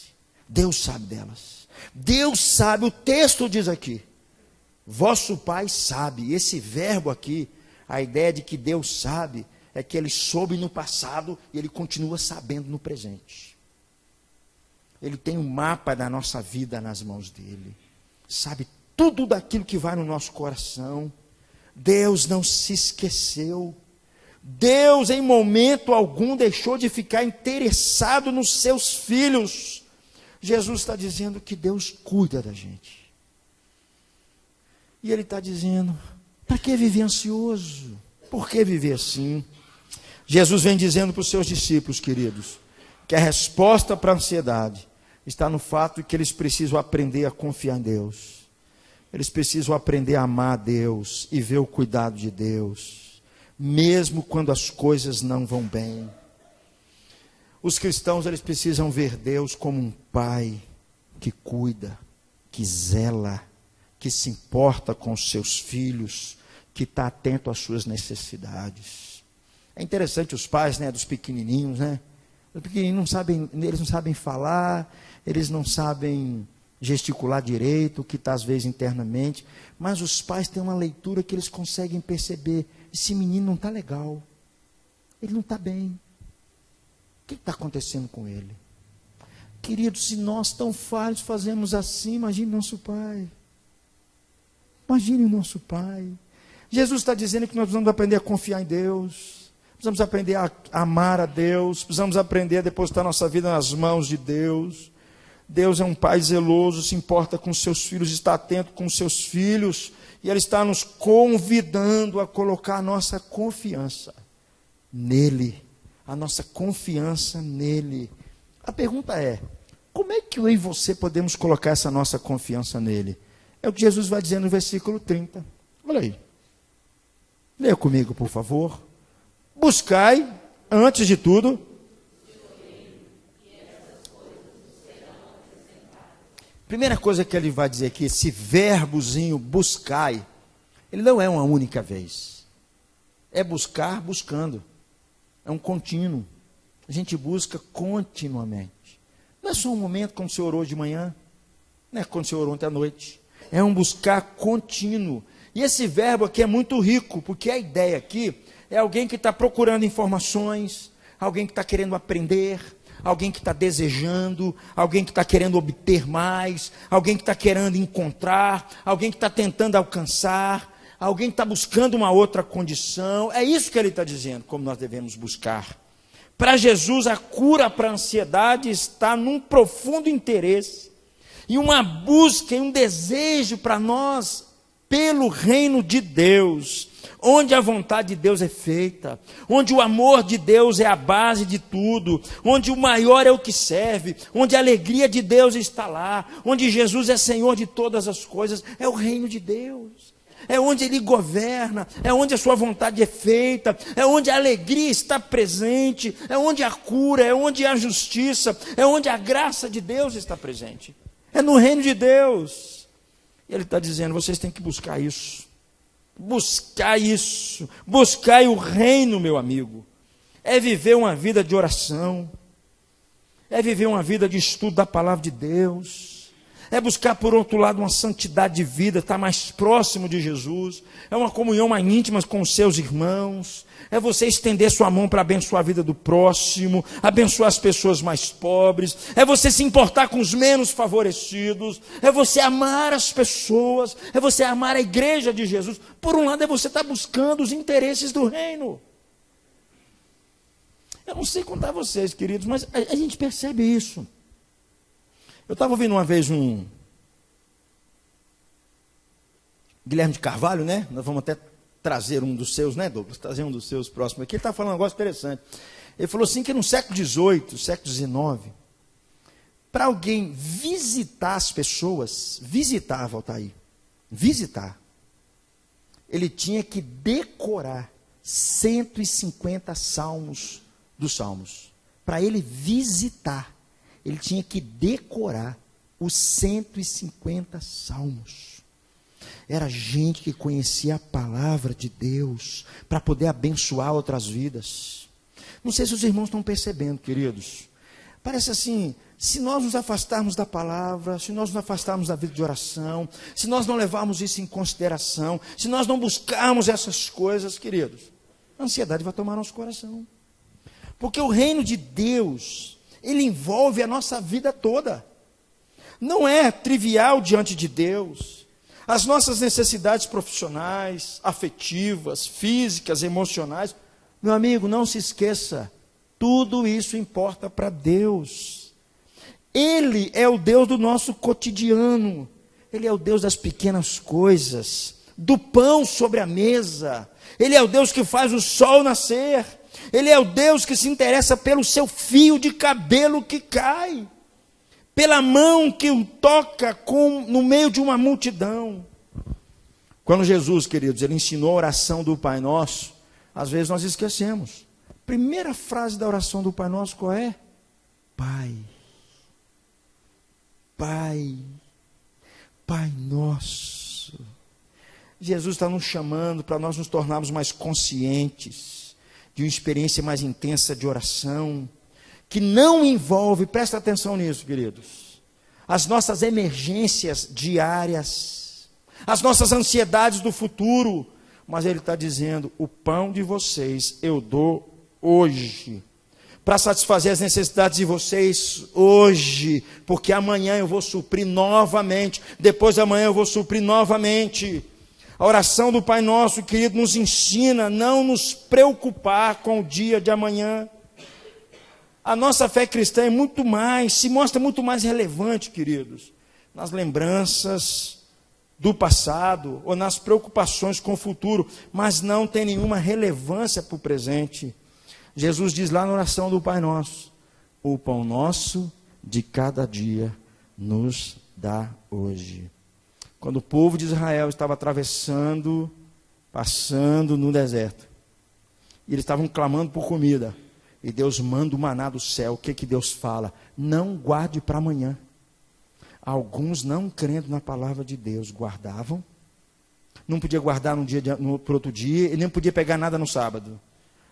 A: Deus sabe delas. Deus sabe, o texto diz aqui. Vosso Pai sabe. Esse verbo aqui, a ideia de que Deus sabe, é que Ele soube no passado e Ele continua sabendo no presente. Ele tem um mapa da nossa vida nas mãos dEle. Sabe tudo daquilo que vai no nosso coração. Deus não se esqueceu. Deus, em momento algum, deixou de ficar interessado nos seus filhos. Jesus está dizendo que Deus cuida da gente. E Ele está dizendo, para que viver ansioso? Por que viver assim? Jesus vem dizendo para os seus discípulos, queridos, que a resposta para a ansiedade está no fato de que eles precisam aprender a confiar em Deus. Eles precisam aprender a amar a Deus e ver o cuidado de Deus, mesmo quando as coisas não vão bem. Os cristãos, eles precisam ver Deus como um pai que cuida, que zela, que se importa com os seus filhos, que está atento às suas necessidades. É interessante os pais, né, dos pequenininhos, né? Os pequenininhos eles não sabem falar, eles não sabem gesticular direito, o que está às vezes internamente, mas os pais têm uma leitura que eles conseguem perceber, esse menino não está legal, ele não está bem, o que está acontecendo com ele? Queridos, se nós tão falhos fazemos assim, imagine nosso Pai, imagine o nosso Pai. Jesus está dizendo que nós precisamos aprender a confiar em Deus, precisamos aprender a amar a Deus, precisamos aprender a depositar nossa vida nas mãos de Deus. Deus é um Pai zeloso, se importa com seus filhos, está atento com seus filhos, E Ele está nos convidando a colocar a nossa confiança nele. A nossa confiança nele. A pergunta é, como é que eu e você podemos colocar essa nossa confiança nele? É o que Jesus vai dizer no versículo 30. Olha aí. Leia comigo, por favor. Buscai, antes de tudo, primeira coisa que ele vai dizer aqui, esse verbozinho buscai, ele não é uma única vez. É buscar buscando. É um contínuo. A gente busca continuamente. Não é só um momento como você orou de manhã, não é quando você orou ontem à noite. É um buscar contínuo. E esse verbo aqui é muito rico, porque a ideia aqui é alguém que está procurando informações, alguém que está querendo aprender, alguém que está desejando, alguém que está querendo obter mais, alguém que está querendo encontrar, alguém que está tentando alcançar, alguém que está buscando uma outra condição. É isso que ele está dizendo, como nós devemos buscar. Para Jesus, a cura para a ansiedade está num profundo interesse, e uma busca e um desejo para nós, pelo reino de Deus, onde a vontade de Deus é feita, onde o amor de Deus é a base de tudo, onde o maior é o que serve, onde a alegria de Deus está lá, onde Jesus é Senhor de todas as coisas, é o reino de Deus, é onde Ele governa, é onde a sua vontade é feita, é onde a alegria está presente, é onde a cura, é onde a justiça, é onde a graça de Deus está presente, é no reino de Deus. Ele está dizendo, vocês têm que buscar isso. Buscar isso. Buscar o reino, meu amigo. É viver uma vida de oração. É viver uma vida de estudo da palavra de Deus. É buscar, por outro lado, uma santidade de vida, estar mais próximo de Jesus. É uma comunhão mais íntima com os seus irmãos. É você estender sua mão para abençoar a vida do próximo, abençoar as pessoas mais pobres. É você se importar com os menos favorecidos. É você amar as pessoas. É você amar a igreja de Jesus. Por um lado, é você estar buscando os interesses do reino. Eu não sei contar a vocês, queridos, mas a gente percebe isso. Eu estava ouvindo uma vez um Guilherme de Carvalho, né? Nós vamos até trazer um dos seus, né, Douglas? Trazer um dos seus próximos aqui. Ele estava falando um negócio interessante. Ele falou assim que no século XVIII, século XIX, para alguém visitar as pessoas, visitar, Valtair, visitar, ele tinha que decorar 150 salmos dos salmos. Para ele visitar, ele tinha que decorar os 150 salmos. Era gente que conhecia a palavra de Deus para poder abençoar outras vidas. Não sei se os irmãos estão percebendo, queridos. Parece assim, se nós nos afastarmos da palavra, se nós nos afastarmos da vida de oração, se nós não levarmos isso em consideração, se nós não buscarmos essas coisas, queridos, a ansiedade vai tomar nosso coração. Porque o reino de Deus, ele envolve a nossa vida toda. Não é trivial diante de Deus. As nossas necessidades profissionais, afetivas, físicas, emocionais, meu amigo, não se esqueça, tudo isso importa para Deus. Ele é o Deus do nosso cotidiano, Ele é o Deus das pequenas coisas, do pão sobre a mesa, Ele é o Deus que faz o sol nascer, Ele é o Deus que se interessa pelo seu fio de cabelo que cai, pela mão que o toca no meio de uma multidão. Quando Jesus, queridos, ele ensinou a oração do Pai Nosso, às vezes nós esquecemos. Primeira frase da oração do Pai Nosso qual é? Pai. Pai. Pai Nosso. Jesus está nos chamando para nós nos tornarmos mais conscientes de uma experiência mais intensa de oração, que não envolve, presta atenção nisso, queridos, as nossas emergências diárias, as nossas ansiedades do futuro, mas ele está dizendo, o pão de vocês eu dou hoje, para satisfazer as necessidades de vocês hoje, porque amanhã eu vou suprir novamente, depois de amanhã eu vou suprir novamente. A oração do Pai Nosso, querido, nos ensina a não nos preocupar com o dia de amanhã. A nossa fé cristã é muito mais, se mostra muito mais relevante, queridos, nas lembranças do passado ou nas preocupações com o futuro, mas não tem nenhuma relevância para o presente. Jesus diz lá na oração do Pai Nosso: o pão nosso de cada dia nos dá hoje. Quando o povo de Israel estava passando no deserto, e eles estavam clamando por comida, e Deus manda o maná do céu. O que Deus fala? Não guarde para amanhã. Alguns, não crendo na palavra de Deus, guardavam. Não podia guardar para outro dia, e nem podia pegar nada no sábado.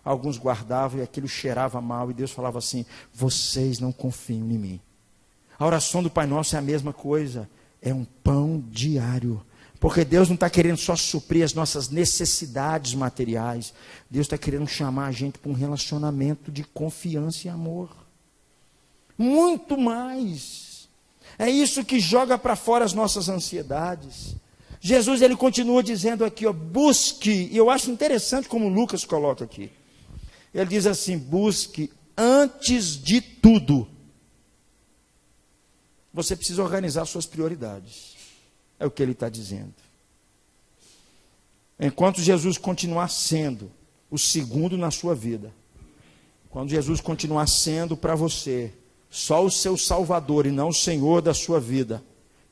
A: Alguns guardavam e aquilo cheirava mal, e Deus falava assim: vocês não confiam em mim. A oração do Pai Nosso é a mesma coisa, é um pão diário. Porque Deus não está querendo só suprir as nossas necessidades materiais. Deus está querendo chamar a gente para um relacionamento de confiança e amor. Muito mais. É isso que joga para fora as nossas ansiedades. Jesus, ele continua dizendo aqui, ó, busque. E eu acho interessante como Lucas coloca aqui. Ele diz assim: busque antes de tudo. Você precisa organizar suas prioridades. É o que ele está dizendo. Enquanto Jesus continuar sendo o segundo na sua vida, quando Jesus continuar sendo para você só o seu Salvador e não o Senhor da sua vida,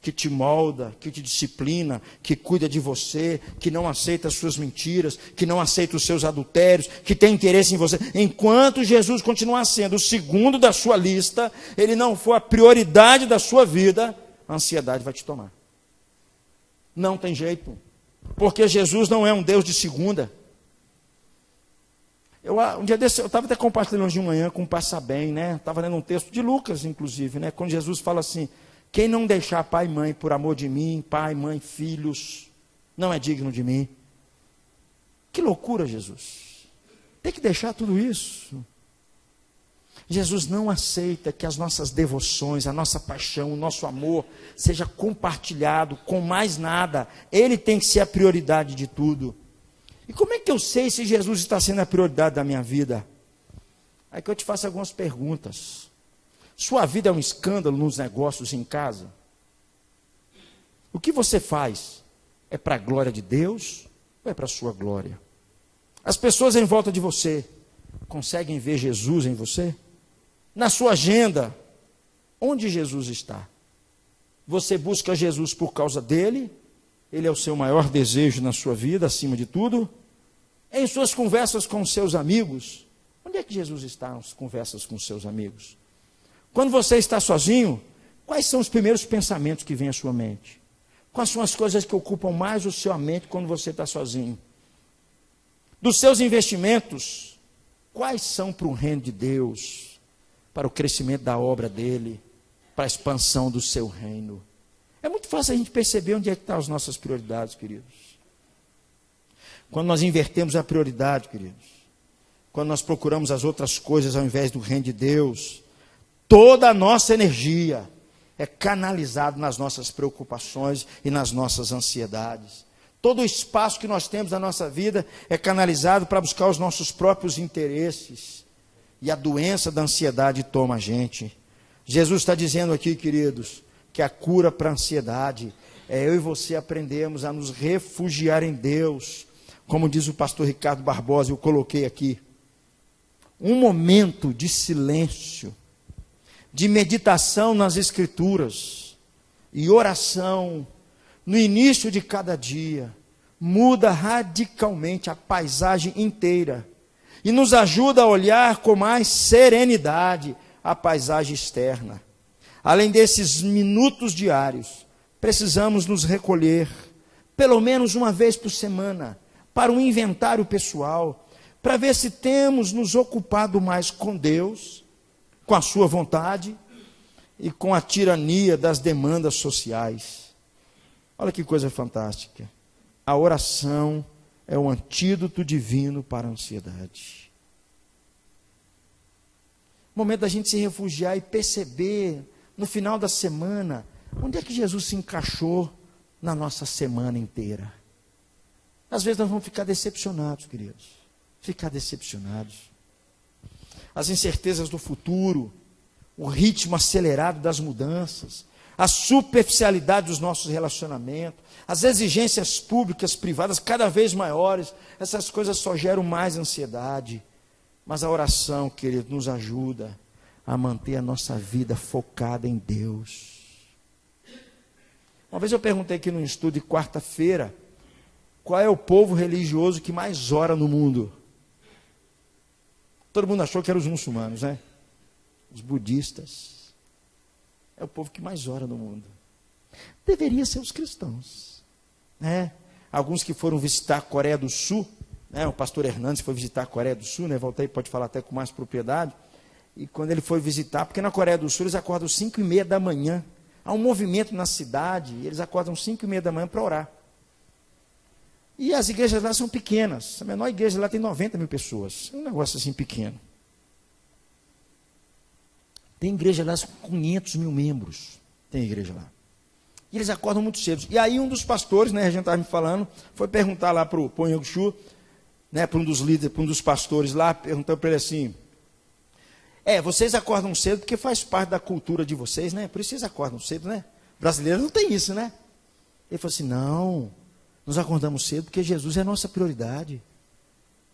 A: que te molda, que te disciplina, que cuida de você, que não aceita as suas mentiras, que não aceita os seus adultérios, que tem interesse em você, enquanto Jesus continuar sendo o segundo da sua lista, ele não for a prioridade da sua vida, a ansiedade vai te tomar. Não tem jeito, porque Jesus não é um Deus de segunda. Um dia desse, eu estava até compartilhando hoje de manhã com o Passa Bem, né? Estava lendo um texto de Lucas, inclusive, né? Quando Jesus fala assim: quem não deixar pai e mãe por amor de mim, pai, mãe, filhos, não é digno de mim. Que loucura, Jesus. Tem que deixar tudo isso. Jesus não aceita que as nossas devoções, a nossa paixão, o nosso amor seja compartilhado com mais nada. Ele tem que ser a prioridade de tudo. E como é que eu sei se Jesus está sendo a prioridade da minha vida? Aí que eu te faço algumas perguntas. Sua vida é um escândalo nos negócios em casa? O que você faz é para a glória de Deus ou é para a sua glória? As pessoas em volta de você conseguem ver Jesus em você? Na sua agenda, onde Jesus está? Você busca Jesus por causa dele? Ele é o seu maior desejo na sua vida, acima de tudo? Em suas conversas com seus amigos, onde é que Jesus está nas conversas com seus amigos? Quando você está sozinho, quais são os primeiros pensamentos que vêm à sua mente? Quais são as coisas que ocupam mais a sua mente quando você está sozinho? Dos seus investimentos, quais são para o reino de Deus? Para o crescimento da obra dele, para a expansão do seu reino. É muito fácil a gente perceber onde é que estão as nossas prioridades, queridos. Quando nós invertemos a prioridade, queridos, quando nós procuramos as outras coisas ao invés do reino de Deus, toda a nossa energia é canalizada nas nossas preocupações e nas nossas ansiedades. Todo o espaço que nós temos na nossa vida é canalizado para buscar os nossos próprios interesses. E a doença da ansiedade toma a gente. Jesus está dizendo aqui, queridos, que a cura para a ansiedade é eu e você aprendermos a nos refugiar em Deus. Como diz o pastor Ricardo Barbosa, eu coloquei aqui. Um momento de silêncio, de meditação nas Escrituras e oração no início de cada dia, muda radicalmente a paisagem inteira. E nos ajuda a olhar com mais serenidade a paisagem externa. Além desses minutos diários, precisamos nos recolher, pelo menos uma vez por semana, para um inventário pessoal, para ver se temos nos ocupado mais com Deus, com a sua vontade e com a tirania das demandas sociais. Olha que coisa fantástica. A oração é um antídoto divino para a ansiedade. Momento da gente se refugiar e perceber, no final da semana, onde é que Jesus se encaixou na nossa semana inteira. Às vezes nós vamos ficar decepcionados, queridos. Ficar decepcionados. As incertezas do futuro, o ritmo acelerado das mudanças, a superficialidade dos nossos relacionamentos, as exigências públicas, privadas, cada vez maiores, essas coisas só geram mais ansiedade. Mas a oração, querido, nos ajuda a manter a nossa vida focada em Deus. Uma vez eu perguntei aqui num estudo de quarta-feira, qual é o povo religioso que mais ora no mundo? Todo mundo achou que eram os muçulmanos, né? Os budistas. É o povo que mais ora no mundo. Deveria ser os cristãos, né? Alguns que foram visitar a Coreia do Sul, né? O pastor Hernandes foi visitar a Coreia do Sul, né? Volta aí, pode falar até com mais propriedade. E quando ele foi visitar, porque na Coreia do Sul eles acordam às 5:30 da manhã. Há um movimento na cidade, e eles acordam às 5:30 da manhã para orar. E as igrejas lá são pequenas. A menor igreja lá tem 90 mil pessoas. É um negócio assim pequeno. Tem igreja lá com 500 mil membros. Tem igreja lá. E eles acordam muito cedo. E aí um dos pastores, né, a gente estava me falando, foi perguntar lá para o Ponho Xu, né, para um dos líderes, para um dos pastores lá, perguntando para ele assim: vocês acordam cedo porque faz parte da cultura de vocês, né? Por isso vocês acordam cedo, né? Brasileiro não tem isso, né? Ele falou assim: não, nós acordamos cedo porque Jesus é a nossa prioridade.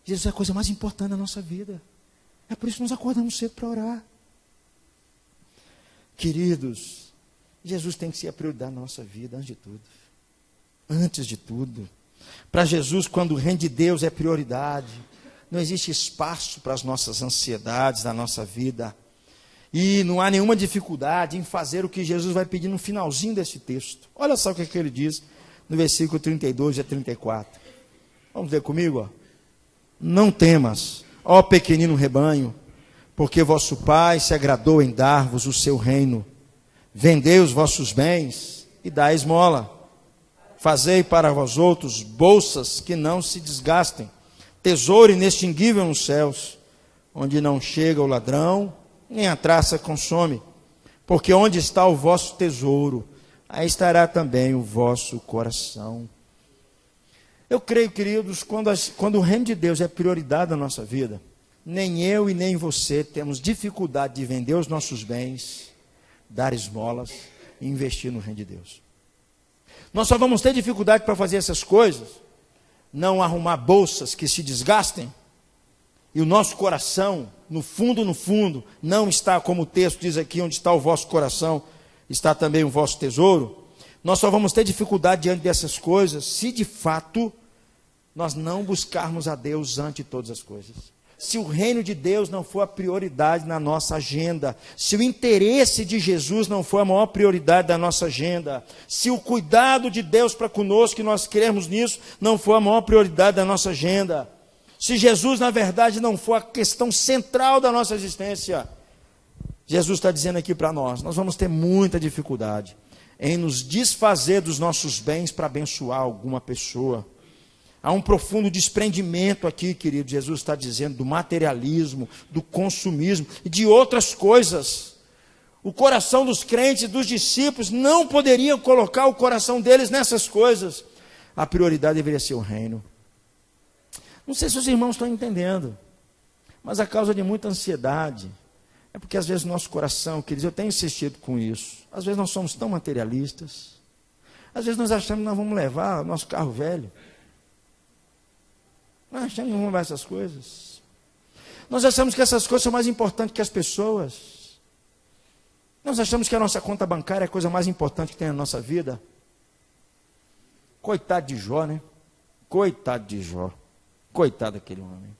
A: Jesus é a coisa mais importante da nossa vida. É por isso que nós acordamos cedo para orar. Queridos, Jesus tem que ser a prioridade da nossa vida, antes de tudo. Antes de tudo. Para Jesus, quando o reino de Deus é prioridade, não existe espaço para as nossas ansiedades da nossa vida. E não há nenhuma dificuldade em fazer o que Jesus vai pedir no finalzinho desse texto. Olha só o que ele diz no versículo 32 a 34. Vamos ler comigo? Ó. Não temas, ó pequenino rebanho, porque vosso Pai se agradou em dar-vos o seu reino. Vendei os vossos bens e dai esmola. Fazei para vós outros bolsas que não se desgastem, tesouro inextinguível nos céus, onde não chega o ladrão, nem a traça consome. Porque onde está o vosso tesouro, aí estará também o vosso coração. Eu creio, queridos, quando o reino de Deus é prioridade da nossa vida, nem eu e nem você temos dificuldade de vender os nossos bens, dar esmolas e investir no reino de Deus. Nós só vamos ter dificuldade para fazer essas coisas, não arrumar bolsas que se desgastem, e o nosso coração, no fundo, não está, como o texto diz aqui, onde está o vosso coração, está também o vosso tesouro. Nós só vamos ter dificuldade diante dessas coisas, se de fato nós não buscarmos a Deus ante todas as coisas. Se o reino de Deus não for a prioridade na nossa agenda, se o interesse de Jesus não for a maior prioridade da nossa agenda, se o cuidado de Deus para conosco, que nós queremos nisso, não for a maior prioridade da nossa agenda, se Jesus, na verdade, não for a questão central da nossa existência, Jesus está dizendo aqui para nós vamos ter muita dificuldade em nos desfazer dos nossos bens para abençoar alguma pessoa. Há um profundo desprendimento aqui, querido, Jesus está dizendo, do materialismo, do consumismo e de outras coisas. O coração dos crentes e dos discípulos não poderiam colocar o coração deles nessas coisas. A prioridade deveria ser o reino. Não sei se os irmãos estão entendendo, mas a causa de muita ansiedade é porque às vezes o nosso coração, queridos, eu tenho insistido com isso, às vezes nós somos tão materialistas, às vezes nós achamos que nós vamos levar o nosso carro velho. Nós achamos que vamos levar essas coisas. Nós achamos que essas coisas são mais importantes que as pessoas. Nós achamos que a nossa conta bancária é a coisa mais importante que tem na nossa vida. Coitado de Jó, né? Coitado de Jó. Coitado daquele homem.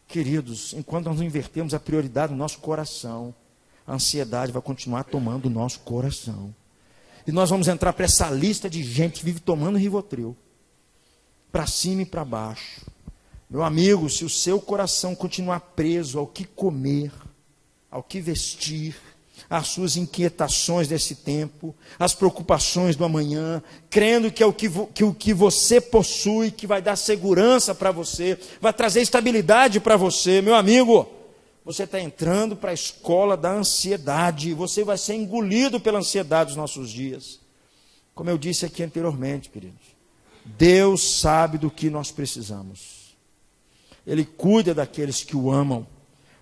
A: Queridos, enquanto nós não invertemos a prioridade do nosso coração, a ansiedade vai continuar tomando o nosso coração. E nós vamos entrar para essa lista de gente que vive tomando Rivotril, para cima e para baixo. Meu amigo, se o seu coração continuar preso ao que comer, ao que vestir, às suas inquietações desse tempo, às preocupações do amanhã, crendo que é o que você possui, que vai dar segurança para você, vai trazer estabilidade para você, meu amigo, você está entrando para a escola da ansiedade, você vai ser engolido pela ansiedade dos nossos dias. Como eu disse aqui anteriormente, queridos, Deus sabe do que nós precisamos. Ele cuida daqueles que o amam,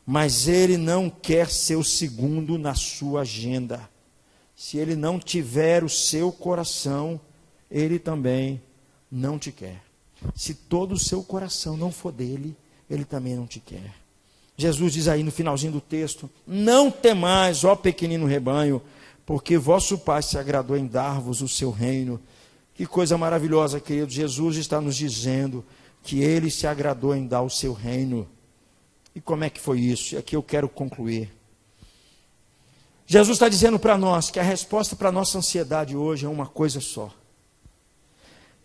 A: mas Ele não quer ser o segundo na sua agenda. Se ele não tiver o seu coração, ele também não te quer. Se todo o seu coração não for dele, ele também não te quer. Jesus diz aí no finalzinho do texto: não temais, ó pequenino rebanho, porque vosso Pai se agradou em dar-vos o seu reino. Que coisa maravilhosa, querido. Jesus está nos dizendo que ele se agradou em dar o seu reino. E como é que foi isso? E aqui eu quero concluir. Jesus está dizendo para nós que a resposta para a nossa ansiedade hoje é uma coisa só.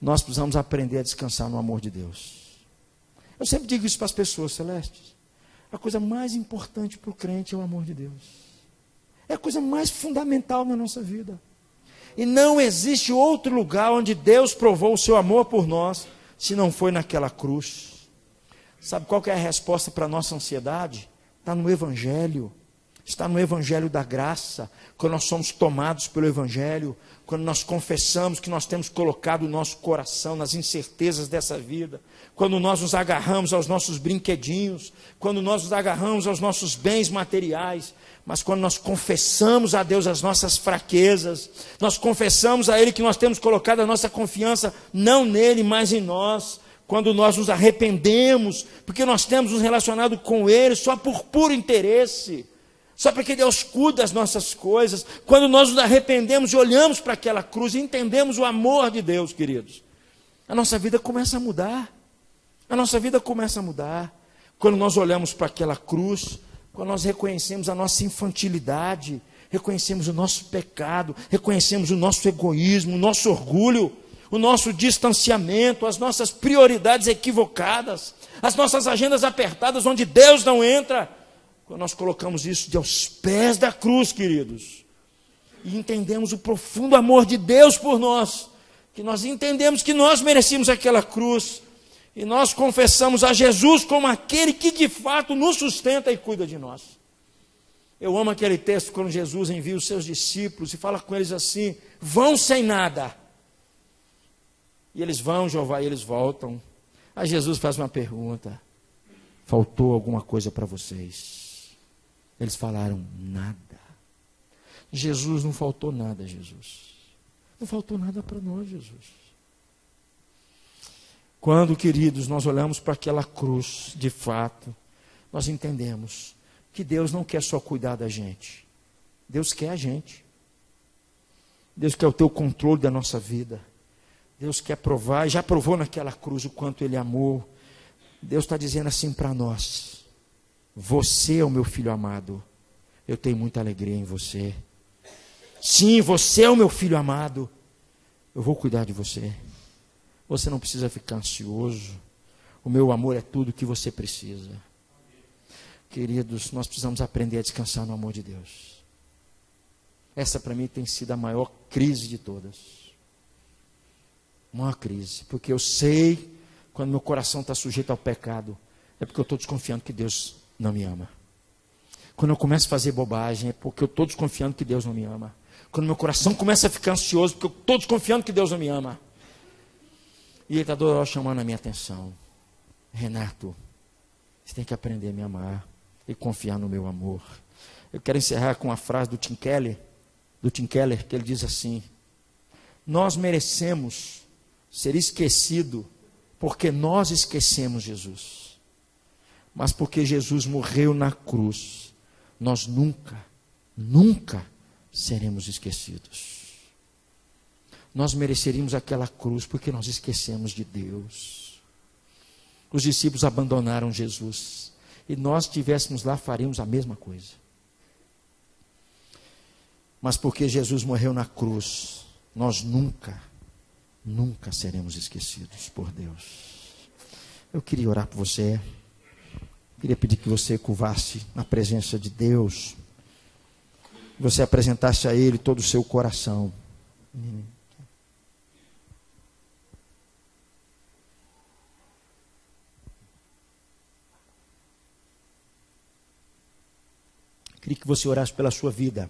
A: Nós precisamos aprender a descansar no amor de Deus. Eu sempre digo isso para as pessoas, Celestes. A coisa mais importante para o crente é o amor de Deus. É a coisa mais fundamental na nossa vida. E não existe outro lugar onde Deus provou o seu amor por nós, se não foi naquela cruz. Sabe qual que é a resposta para a nossa ansiedade? Está no Evangelho. Está no Evangelho da graça. Quando nós somos tomados pelo Evangelho, quando nós confessamos que nós temos colocado o nosso coração nas incertezas dessa vida, quando nós nos agarramos aos nossos brinquedinhos, quando nós nos agarramos aos nossos bens materiais, mas quando nós confessamos a Deus as nossas fraquezas, nós confessamos a Ele que nós temos colocado a nossa confiança não nele, mas em nós. Quando nós nos arrependemos, porque nós temos nos relacionado com Ele só por puro interesse, só porque Deus cuida das nossas coisas, quando nós nos arrependemos e olhamos para aquela cruz e entendemos o amor de Deus, queridos, a nossa vida começa a mudar. A nossa vida começa a mudar. Quando nós olhamos para aquela cruz, quando nós reconhecemos a nossa infantilidade, reconhecemos o nosso pecado, reconhecemos o nosso egoísmo, o nosso orgulho, o nosso distanciamento, as nossas prioridades equivocadas, as nossas agendas apertadas onde Deus não entra. Quando nós colocamos isso aos pés da cruz, queridos, e entendemos o profundo amor de Deus por nós, que nós entendemos que nós merecíamos aquela cruz, e nós confessamos a Jesus como aquele que de fato nos sustenta e cuida de nós. Eu amo aquele texto quando Jesus envia os seus discípulos e fala com eles assim: vão sem nada. E eles vão, Jeová, e eles voltam. Aí Jesus faz uma pergunta: faltou alguma coisa para vocês? Eles falaram: nada. Jesus, não faltou nada, Jesus. Não faltou nada para nós, Jesus. Quando, queridos, nós olhamos para aquela cruz, de fato, nós entendemos que Deus não quer só cuidar da gente. Deus quer a gente. Deus quer o teu controle da nossa vida. Deus quer provar, já provou naquela cruz o quanto Ele amou. Deus está dizendo assim para nós: você é o meu filho amado, eu tenho muita alegria em você. Sim, você é o meu filho amado, eu vou cuidar de você. Você não precisa ficar ansioso, o meu amor é tudo o que você precisa. Queridos, nós precisamos aprender a descansar no amor de Deus. Essa para mim tem sido a maior crise de todas. Uma crise, porque eu sei, quando meu coração está sujeito ao pecado, é porque eu estou desconfiando que Deus não me ama. Quando eu começo a fazer bobagem, é porque eu estou desconfiando que Deus não me ama. Quando meu coração começa a ficar ansioso, porque eu estou desconfiando que Deus não me ama. E Ele está toda hora chamando a minha atenção: Renato, você tem que aprender a me amar e confiar no meu amor. Eu quero encerrar com uma frase do Tim Keller, que ele diz assim: nós merecemos ser esquecido porque nós esquecemos Jesus, mas porque Jesus morreu na cruz, nós nunca seremos esquecidos. Nós mereceríamos aquela cruz porque nós esquecemos de Deus. Os discípulos abandonaram Jesus, e nós estivéssemos lá, faríamos a mesma coisa. Mas porque Jesus morreu na cruz, nós nunca seremos esquecidos por Deus. Eu queria orar por você. Queria pedir que você curvasse na presença de Deus, que você apresentasse a Ele todo o seu coração. Queria que você orasse pela sua vida.